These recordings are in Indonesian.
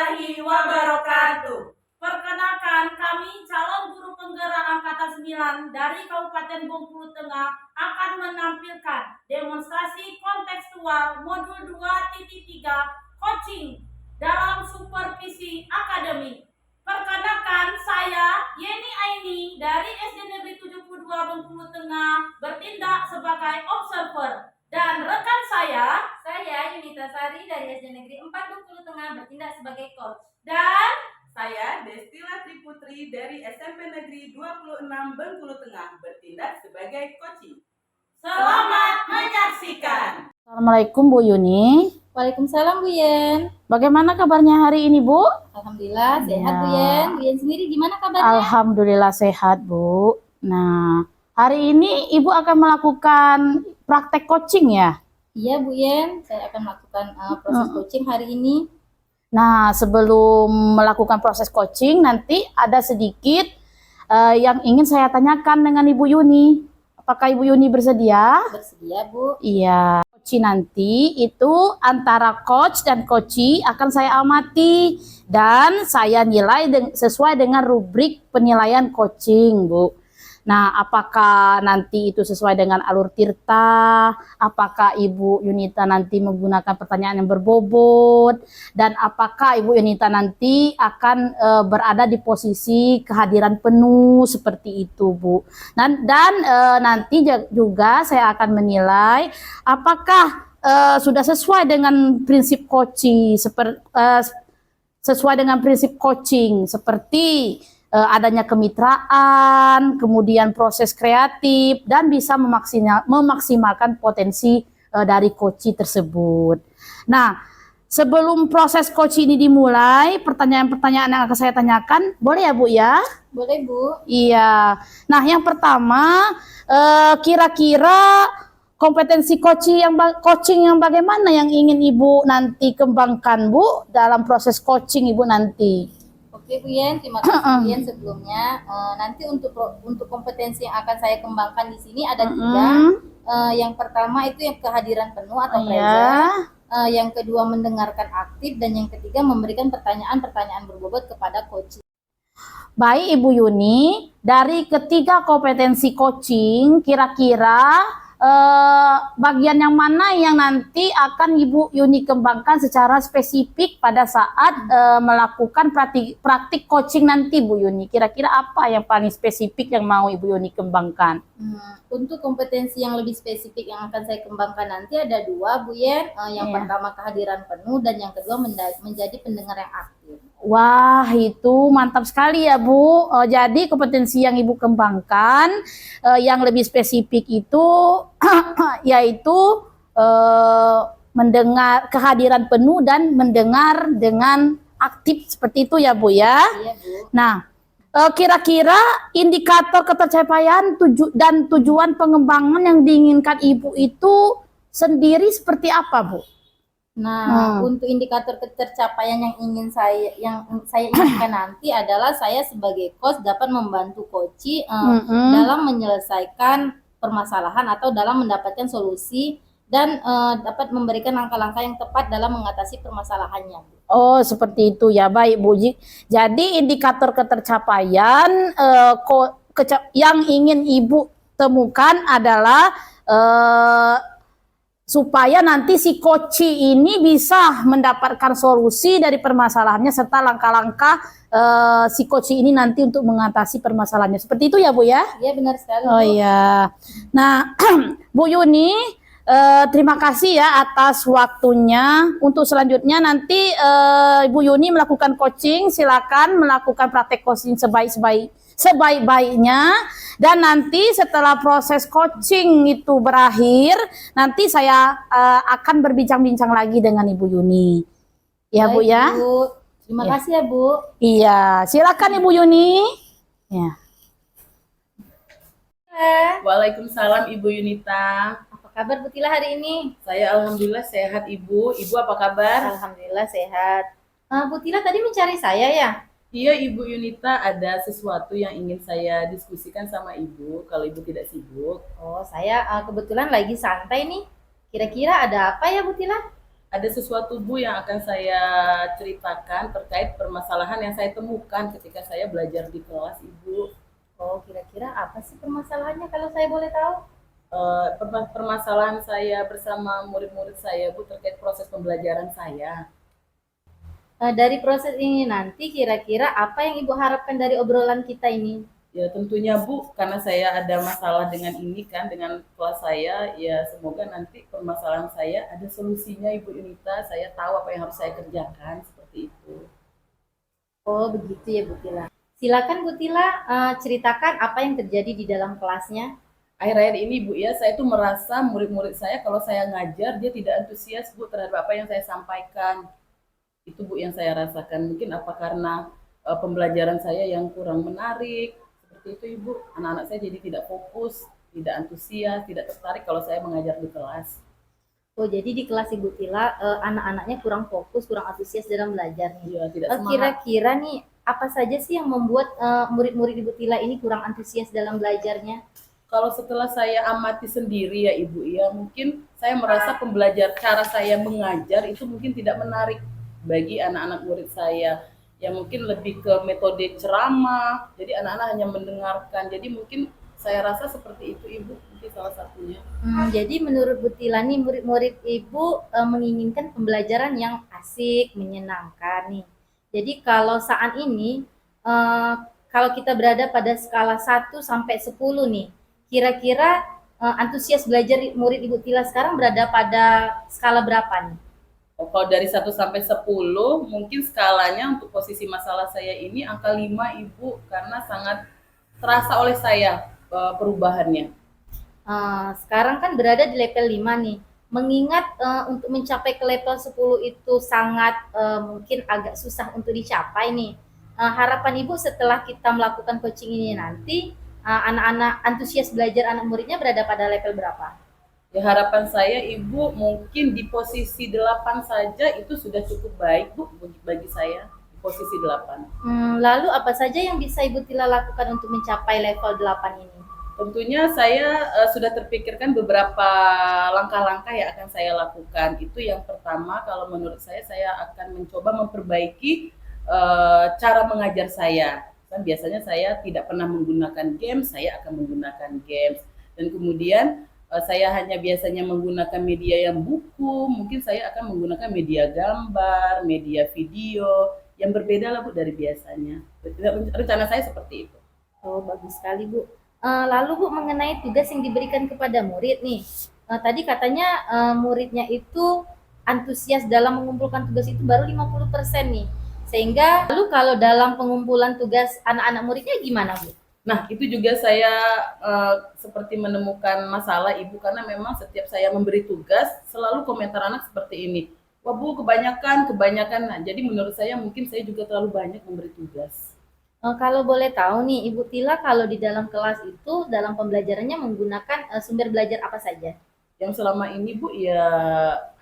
warahmatullahi wabarakatuh. Perkenalkan, kami calon guru penggerak angkatan 9 dari Kabupaten Bengkulu Tengah akan menampilkan demonstrasi kontekstual modul 2.3 coaching dalam supervisi akademik. Perkenalkan, saya Yeni Aini dari SD Negeri 72 Bengkulu Tengah bertindak sebagai observer. Dan rekan saya Yunita Sari dari SD Negeri 4 Bengkulu Tengah bertindak sebagai coach. Dan saya Destila Triputri dari SMP Negeri 26 Bengkulu Tengah bertindak sebagai coaching. Selamat menyaksikan. Assalamualaikum Bu Yuni. Waalaikumsalam Bu Yen. Bagaimana kabarnya hari ini Bu? Alhamdulillah sehat Bu Yen. Bu Yen sendiri gimana kabarnya? Alhamdulillah sehat Bu. Nah, hari ini Ibu akan melakukan praktek coaching ya? Iya Bu Yen, saya akan melakukan proses coaching hari ini. Nah, sebelum melakukan proses coaching nanti ada sedikit yang ingin saya tanyakan dengan Ibu Yuni. Apakah Ibu Yuni bersedia? Bersedia Bu. Iya. Coaching nanti itu antara coach dan coachee akan saya amati dan saya nilai sesuai dengan rubrik penilaian coaching Bu. Nah, apakah nanti itu sesuai dengan alur tirta? Apakah Ibu Yunita nanti menggunakan pertanyaan yang berbobot? Dan apakah Ibu Yunita nanti akan berada di posisi kehadiran penuh seperti itu, Bu? Dan nanti juga saya akan menilai apakah sudah sesuai dengan prinsip coaching, sesuai dengan prinsip coaching seperti adanya kemitraan, kemudian proses kreatif, dan bisa memaksimalkan potensi dari coaching tersebut. Nah, sebelum proses coaching ini dimulai, pertanyaan-pertanyaan yang akan saya tanyakan, boleh ya Bu ya? Boleh Bu. Iya. Nah, yang pertama, kira-kira kompetensi coaching yang bagaimana yang ingin Ibu nanti kembangkan Bu dalam proses coaching Ibu nanti? Oke Bu Yen, terima kasih Bu Yen sebelumnya. Nanti untuk kompetensi yang akan saya kembangkan di sini ada tiga. Yang pertama itu yang kehadiran penuh atau present. Yang kedua mendengarkan aktif, dan yang ketiga memberikan pertanyaan-pertanyaan berbobot kepada coach. Baik Ibu Yuni, dari ketiga kompetensi coaching, kira-kira bagian yang mana yang nanti akan Ibu Yuni kembangkan secara spesifik pada saat melakukan praktik coaching nanti Bu Yuni? Kira-kira apa yang paling spesifik yang mau Ibu Yuni kembangkan? Untuk kompetensi yang lebih spesifik yang akan saya kembangkan nanti ada dua Bu Yen. Yang pertama kehadiran penuh, dan yang kedua menjadi pendengar yang aktif. Wah, itu mantap sekali ya Bu. Jadi kompetensi yang Ibu kembangkan yang lebih spesifik itu yaitu mendengar, kehadiran penuh dan mendengar dengan aktif seperti itu ya Bu ya. Iya Bu. Nah, kira-kira indikator ketercapaian dan tujuan pengembangan yang diinginkan Ibu itu sendiri seperti apa Bu? Nah, untuk indikator ketercapaian yang saya inginkan nanti adalah saya sebagai coach dapat membantu coach dalam menyelesaikan permasalahan atau dalam mendapatkan solusi, dan dapat memberikan langkah-langkah yang tepat dalam mengatasi permasalahannya. Oh, seperti itu ya. Baik Bu. Jadi indikator ketercapaian yang ingin Ibu temukan adalah supaya nanti si coach ini bisa mendapatkan solusi dari permasalahannya serta langkah-langkah si coach ini nanti untuk mengatasi permasalahannya. Seperti itu ya Bu ya? Iya benar sekali. Oh iya. Nah, Bu Yuni, terima kasih ya atas waktunya. Untuk selanjutnya nanti Ibu Yuni melakukan coaching, silakan melakukan praktek coaching sebaik-baiknya, dan nanti setelah proses coaching itu berakhir, nanti saya akan berbincang-bincang lagi dengan Ibu Yuni. Ya Bu ya? Bu. Terima kasih ya Bu. Iya, silakan Ibu Yuni. Ya. Waalaikumsalam Ibu Yunita. Apa kabar Bu Tila hari ini? Saya alhamdulillah sehat Ibu. Ibu apa kabar? Alhamdulillah sehat. Bu Tila tadi mencari saya ya? Iya Ibu Yunita, ada sesuatu yang ingin saya diskusikan sama Ibu kalau Ibu tidak sibuk. Oh, saya kebetulan lagi santai nih. Kira-kira ada apa ya Bu Tila? Ada sesuatu Bu yang akan saya ceritakan terkait permasalahan yang saya temukan ketika saya belajar di kelas Ibu. Oh, kira-kira apa sih permasalahannya kalau saya boleh tahu? Permasalahan saya bersama murid-murid saya Bu terkait proses pembelajaran saya. Dari proses ini nanti kira-kira apa yang Ibu harapkan dari obrolan kita ini? Ya tentunya Bu, karena saya ada masalah dengan ini kan, dengan kelas saya, ya semoga nanti permasalahan saya ada solusinya Ibu Yunita, saya tahu apa yang harus saya kerjakan, seperti itu. Oh, begitu ya Bu Tila. Silakan Bu Tila, ceritakan apa yang terjadi di dalam kelasnya. Akhir-akhir ini Bu ya, saya tuh merasa murid-murid saya kalau saya ngajar, dia tidak antusias Bu terhadap apa yang saya sampaikan. Itu Bu yang saya rasakan. Mungkin apa karena pembelajaran saya yang kurang menarik, seperti itu Ibu. Anak-anak saya jadi tidak fokus, tidak antusias, tidak tertarik kalau saya mengajar di kelas. Oh, jadi di kelas Ibu Tila anak-anaknya kurang fokus, kurang antusias dalam belajar nih. Iya, tidak semangat. Kira-kira nih apa saja sih yang membuat murid-murid Ibu Tila ini kurang antusias dalam belajarnya? Kalau setelah saya amati sendiri ya Ibu ya, mungkin saya merasa cara saya mengajar itu mungkin tidak menarik bagi anak-anak murid saya. Yang mungkin lebih ke metode ceramah, jadi anak-anak hanya mendengarkan. Jadi mungkin saya rasa seperti itu Ibu, mungkin salah satunya. Jadi menurut Bu Tila nih murid-murid Ibu menginginkan pembelajaran yang asik, menyenangkan nih. Jadi kalau saat ini kalau kita berada pada skala 1 sampai 10 nih, kira-kira antusias belajar murid Ibu Tila sekarang berada pada skala berapa nih? Kalau dari 1 sampai 10, mungkin skalanya untuk posisi masalah saya ini angka 5 Ibu, karena sangat terasa oleh saya perubahannya. Sekarang kan berada di level 5 nih. Mengingat untuk mencapai ke level 10 itu sangat mungkin agak susah untuk dicapai nih. Harapan Ibu setelah kita melakukan coaching ini nanti, anak-anak antusias belajar anak muridnya berada pada level berapa? Ya harapan saya Ibu mungkin di posisi 8 saja itu sudah cukup baik Bu bagi saya, di posisi 8. Lalu apa saja yang bisa Ibu Tila lakukan untuk mencapai level 8 ini? Tentunya saya sudah terpikirkan beberapa langkah-langkah yang akan saya lakukan. Itu yang pertama, kalau menurut saya akan mencoba memperbaiki cara mengajar saya. Kan biasanya saya tidak pernah menggunakan games, saya akan menggunakan games. Dan kemudian saya hanya biasanya menggunakan media yang buku, mungkin saya akan menggunakan media gambar, media video, yang berbeda lah Bu dari biasanya. Rencana saya seperti itu. Oh, bagus sekali Bu. Lalu Bu mengenai tugas yang diberikan kepada murid nih, tadi katanya muridnya itu antusias dalam mengumpulkan tugas itu baru 50% nih. Sehingga lalu kalau dalam pengumpulan tugas anak-anak muridnya gimana Bu? Nah itu juga saya seperti menemukan masalah Ibu, karena memang setiap saya memberi tugas selalu komentar anak seperti ini. Wah Bu kebanyakan. Nah, jadi menurut saya mungkin saya juga terlalu banyak memberi tugas. Kalau boleh tahu nih Ibu Tila kalau di dalam kelas itu dalam pembelajarannya menggunakan sumber belajar apa saja? Yang selama ini Bu ya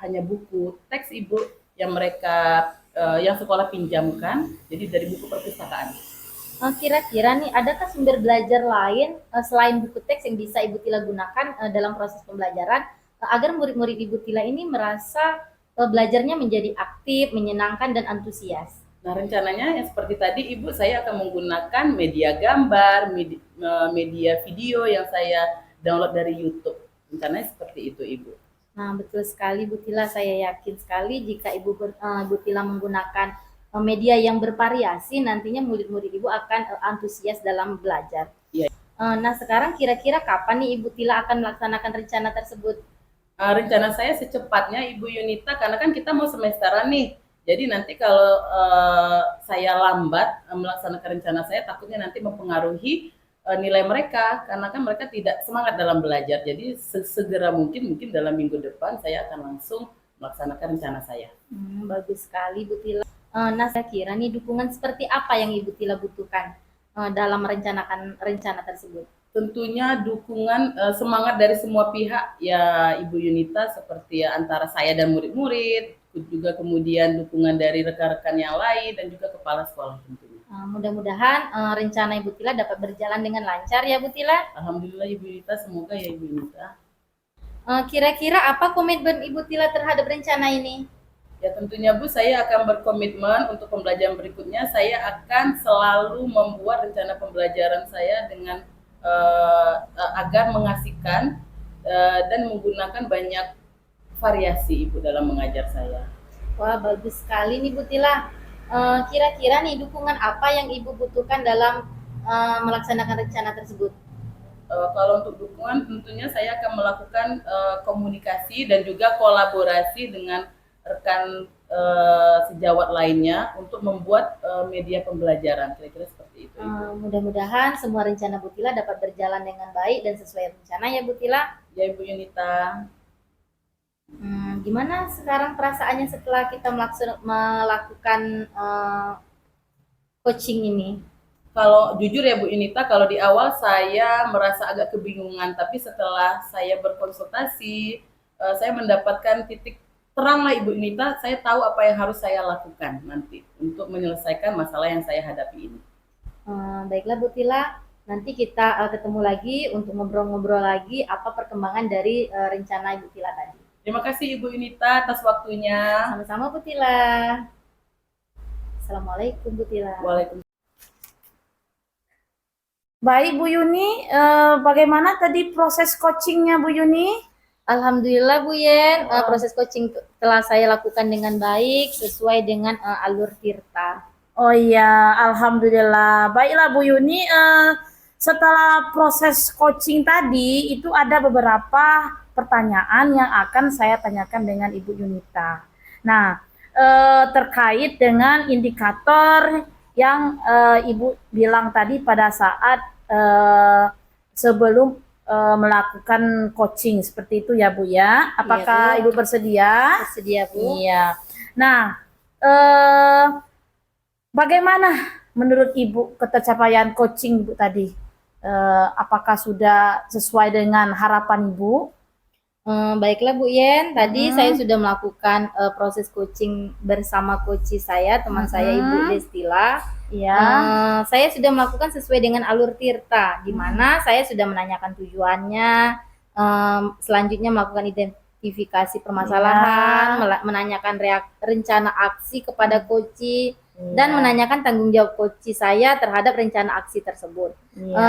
hanya buku teks Ibu yang mereka yang sekolah pinjamkan, jadi dari buku perpustakaan. Kira-kira nih adakah sumber belajar lain selain buku teks yang bisa Ibu Tila gunakan dalam proses pembelajaran agar murid-murid Ibu Tila ini merasa belajarnya menjadi aktif, menyenangkan dan antusias? Nah rencananya yang seperti tadi Ibu, saya akan menggunakan media gambar, media video yang saya download dari YouTube. Rencananya seperti itu Ibu. Nah betul sekali Bu Tila, saya yakin sekali jika Ibu Tila menggunakan media yang bervariasi, nantinya murid-murid Ibu akan antusias dalam belajar. Iya. Nah sekarang kira-kira kapan nih Ibu Tila akan melaksanakan rencana tersebut? Rencana saya secepatnya Ibu Yunita, karena kan kita mau semesteran nih. Jadi nanti kalau saya lambat melaksanakan rencana saya, takutnya nanti mempengaruhi nilai mereka, karena kan mereka tidak semangat dalam belajar. Jadi segera mungkin dalam minggu depan saya akan langsung melaksanakan rencana saya. Bagus sekali Bu Tila. Nah saya kira nih dukungan seperti apa yang Ibu Tila butuhkan dalam merencanakan rencana tersebut? Tentunya dukungan semangat dari semua pihak ya Ibu Yunita, seperti antara saya dan murid-murid, juga kemudian dukungan dari rekan-rekan yang lain dan juga kepala sekolah tentunya. Mudah-mudahan rencana Ibu Tila dapat berjalan dengan lancar ya Bu Tila. Alhamdulillah Ibu Yunita, semoga ya Ibu Yunita. Kira-kira apa komitmen Ibu Tila terhadap rencana ini? Ya tentunya Bu, saya akan berkomitmen untuk pembelajaran berikutnya. Saya akan selalu membuat rencana pembelajaran saya dengan agar mengasihkan dan menggunakan banyak variasi Ibu dalam mengajar saya. Wah, bagus sekali nih Bu Tila. Kira-kira nih dukungan apa yang Ibu butuhkan dalam melaksanakan rencana tersebut? Kalau untuk dukungan tentunya saya akan melakukan komunikasi dan juga kolaborasi dengan rekan sejawat lainnya untuk membuat media pembelajaran, kira-kira seperti itu. Mudah-mudahan semua rencana Bu Tila dapat berjalan dengan baik dan sesuai rencana ya Bu Tila. Ya Ibu Yunita. Gimana sekarang perasaannya setelah kita melakukan coaching ini? Kalau jujur ya Bu Yunita, kalau di awal saya merasa agak kebingungan, tapi setelah saya berkonsultasi, saya mendapatkan titik terang lah Ibu Yunita, saya tahu apa yang harus saya lakukan nanti untuk menyelesaikan masalah yang saya hadapi ini. Baiklah Bu Tila, nanti kita ketemu lagi untuk ngobrol-ngobrol lagi apa perkembangan dari rencana Ibu Tila tadi. Terima kasih Ibu Yunita atas waktunya. Sama-sama Bu Tila. Assalamualaikum Bu Tila. Waalaikumsalam. Baik Bu Yuni, bagaimana tadi proses coachingnya Bu Yuni? Alhamdulillah Bu Yen, proses coaching telah saya lakukan dengan baik sesuai dengan alur Tirta. Oh iya, alhamdulillah. Baiklah Bu Yuni, setelah proses coaching tadi itu ada beberapa pertanyaan yang akan saya tanyakan dengan Ibu Yunita. Nah, terkait dengan indikator yang Ibu bilang tadi pada saat sebelum melakukan coaching seperti itu ya Bu ya. Apakah Iya, Bu. Ibu bersedia? Bersedia Bu? Iya. Nah, bagaimana menurut Ibu ketercapaian coaching Ibu tadi? Apakah sudah sesuai dengan harapan Ibu? Baiklah Bu Yen, tadi saya sudah melakukan proses coaching bersama coach saya, teman saya Ibu Destila. Iya. Saya sudah melakukan sesuai dengan alur Tirta, di mana saya sudah menanyakan tujuannya, selanjutnya melakukan identifikasi permasalahan, menanyakan rencana aksi kepada coach, dan menanyakan tanggung jawab coach saya terhadap rencana aksi tersebut.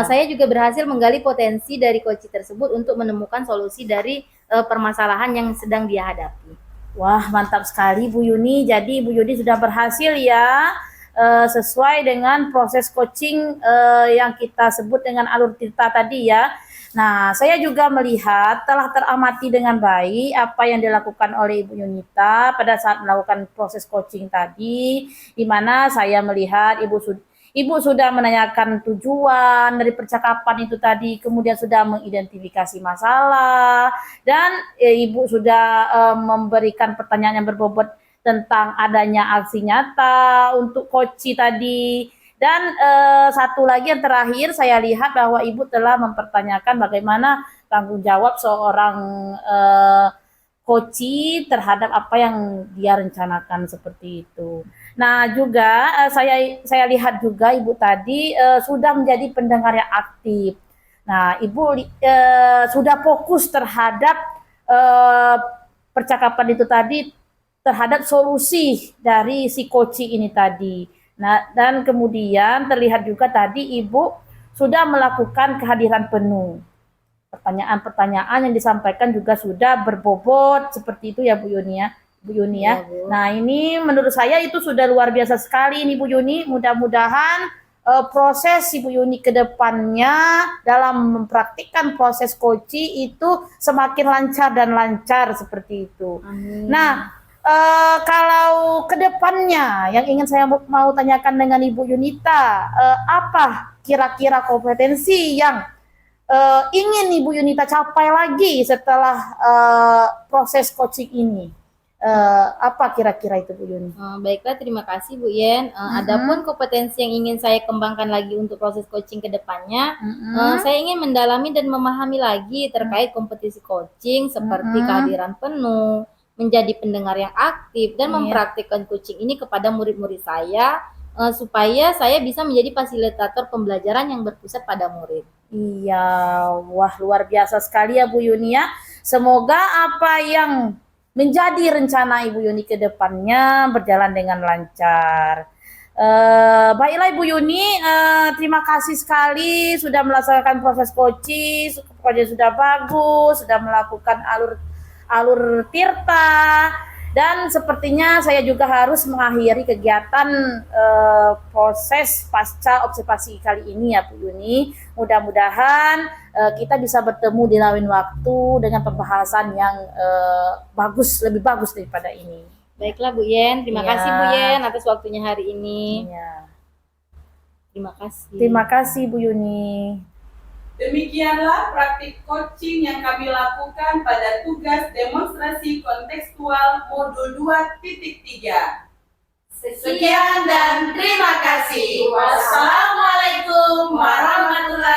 Saya juga berhasil menggali potensi dari coach tersebut untuk menemukan solusi dari permasalahan yang sedang dia hadapi. Wah, mantap sekali Bu Yuni. Jadi Bu Yuni sudah berhasil ya sesuai dengan proses coaching yang kita sebut dengan alur Tirta tadi ya. Nah, saya juga melihat telah teramati dengan baik apa yang dilakukan oleh Ibu Yunita pada saat melakukan proses coaching tadi, di mana saya melihat Ibu sudah menanyakan tujuan dari percakapan itu tadi, kemudian sudah mengidentifikasi masalah, dan Ibu sudah memberikan pertanyaan yang berbobot tentang adanya aksi nyata untuk coach tadi. Dan satu lagi yang terakhir, saya lihat bahwa Ibu telah mempertanyakan bagaimana tanggung jawab seorang coach terhadap apa yang dia rencanakan seperti itu. Nah, juga saya lihat juga Ibu tadi sudah menjadi pendengar yang aktif. Nah, Ibu sudah fokus terhadap percakapan itu tadi, terhadap solusi dari si coach ini tadi. Nah, dan kemudian terlihat juga tadi Ibu sudah melakukan kehadiran penuh. Pertanyaan-pertanyaan yang disampaikan juga sudah berbobot seperti itu ya Bu Yuni ya. Bu Yuni ya. Bu. Nah, ini menurut saya itu sudah luar biasa sekali ini Bu Yuni. Mudah-mudahan proses Ibu Yuni ke depannya dalam mempraktikkan proses coaching itu semakin lancar dan lancar seperti itu. Amin. Nah, kalau kedepannya yang ingin saya mau tanyakan dengan Ibu Yunita, apa kira-kira kompetensi yang ingin Ibu Yunita capai lagi setelah proses coaching ini? Apa kira-kira itu Bu Yuni? Baiklah, terima kasih Bu Yen. Adapun kompetensi yang ingin saya kembangkan lagi untuk proses coaching ke depannya, saya ingin mendalami dan memahami lagi terkait kompetisi coaching seperti kehadiran penuh, menjadi pendengar yang aktif, dan mempraktikkan coaching ini kepada murid-murid saya supaya saya bisa menjadi fasilitator pembelajaran yang berpusat pada murid. Iya, wah luar biasa sekali ya Bu Yuni ya. Semoga apa yang menjadi rencana Ibu Yuni ke depannya berjalan dengan lancar. Baiklah Ibu Yuni, terima kasih sekali sudah melaksanakan proses coaching, proyek sudah bagus, sudah melakukan alur tirta, dan sepertinya saya juga harus mengakhiri kegiatan proses pasca observasi kali ini ya Bu Yuni. Mudah-mudahan kita bisa bertemu di lain waktu dengan pembahasan yang bagus, lebih bagus daripada ini. Baiklah Bu Yen, terima Ya. kasih Bu Yen atas waktunya hari ini. Ya. Terima kasih. Terima kasih Bu Yuni. Demikianlah praktik coaching yang kami lakukan pada tugas demonstrasi kontekstual modul 2.3. Sekian dan terima kasih. Wassalamualaikum warahmatullahi